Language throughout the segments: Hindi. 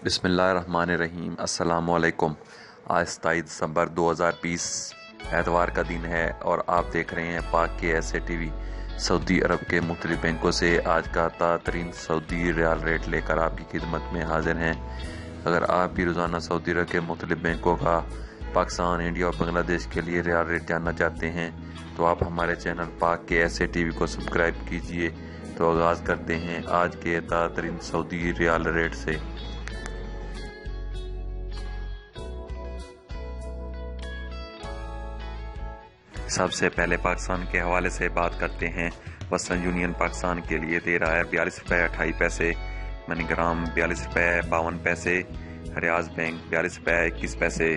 बिस्मिल्लाहिर्रहमानिर्रहीम। अस्सलामुअलैकुम। आज 27 दिसंबर 2020 एतवार का दिन है और आप देख रहे हैं पाक के ऐसे टीवी। सऊदी अरब के मुख्तलिफ बैंकों से आज का ताज़ा तरीन सऊदी रियाल रेट लेकर आपकी खिदमत में हाजिर हैं। अगर आप भी रोज़ाना सऊदी अरब के मुख्तलिफ बैंकों का पाकिस्तान, इंडिया और बांग्लादेश के लिए रियाल रेट जानना चाहते हैं तो आप हमारे चैनल पाक के ऐसे टीवी को सब्सक्राइब कीजिए। तो आगाज़ करते हैं आज के ताज़ा तरीन सऊदी रियाल रेट से। सबसे पहले पाकिस्तान के हवाले से बात करते हैं। वेस्टर्न यूनियन पाकिस्तान के लिए दे रहा है 42 रुपये 28 पैसे, मनीग्राम 42 रुपये 52 पैसे, रियाज बैंक 42 रुपये 21 पैसे।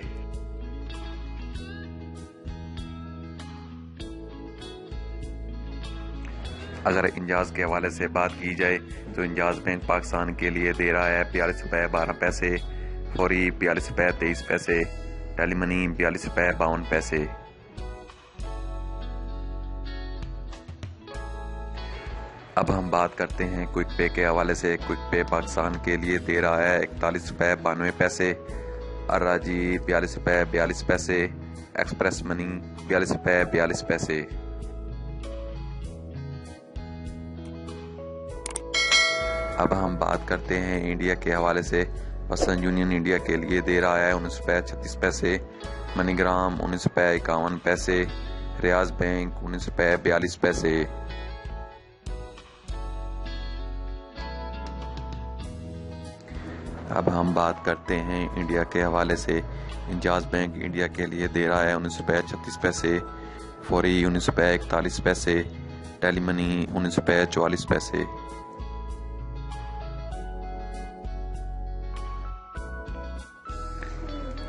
अगर इंजाज के हवाले से बात की जाए तो इंजाज बैंक पाकिस्तान के लिए दे रहा है 42 रुपये 12 पैसे, फौरी 42 रुपये 23 पैसे, टेलीमनी 42 रुपये 52 पैसे। अब हम बात करते हैं क्विक पे के हवाले से। क्विक पे पाकिस्तान के लिए दे रहा है 41 रुपये 92 पैसे, अर्राजी 42 रुपये 42 पैसे, एक्सप्रेस मनी 42 रुपये 42 पैसे। अब हम बात करते हैं इंडिया के हवाले से। वेस्टर्न यूनियन इंडिया के लिए दे रहा है 19 रुपये 36 पैसे, मनीग्राम 19 रुपये 51 पैसे, रियाज बैंक 19 रुपये 42 पैसे। अब हम बात करते हैं इंडिया के हवाले से। इंजाज बैंक इंडिया के लिए दे रहा है 19 रुपये 36 पैसे, फौरी 19 रुपये 41 पैसे, टेलीमनी 19 रुपये 44 पैसे।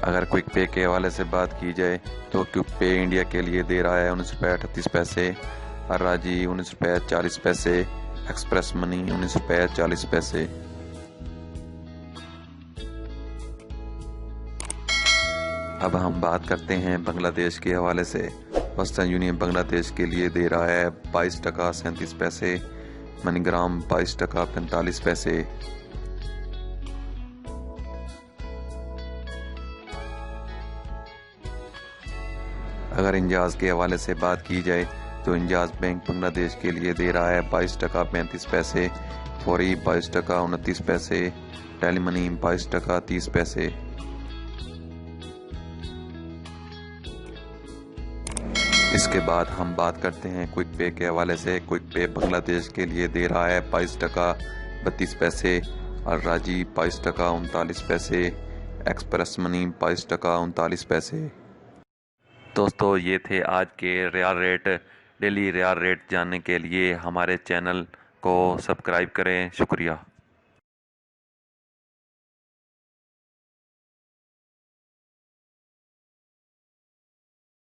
अगर क्विक पे के हवाले से बात की जाए तो क्विक पे इंडिया के लिए दे रहा है 19 रुपये 38 पैसे, अर्राजी 19 रुपये 40 पैसे, एक्सप्रेस मनी 19 रुपये 40 पैसे। अब हम बात करते हैं बांग्लादेश के हवाले से। वेस्टर्न यूनियन बांग्लादेश के लिए दे रहा है 22 टका 37 पैसे, मनीग्राम 22 टका 45 पैसे। अगर इंजाज के हवाले से बात की जाए तो इंजाज बैंक बांग्लादेश के लिए दे रहा है 22 टका 35 पैसे, फौरी 22 टका 29 पैसे, टेलीमनी 22 टका 30 पैसे। इसके बाद हम बात करते हैं क्विक पे के हवाले से। क्विक पे बांग्लादेश के लिए दे रहा है 22 टका 32 पैसे, और राजी 22 टका 39 पैसे, एक्सप्रेस मनी 22 टका 39 पैसे। दोस्तों, ये थे आज के riyal rate. Daily riyal rate जानने के लिए हमारे चैनल को सब्सक्राइब करें। शुक्रिया।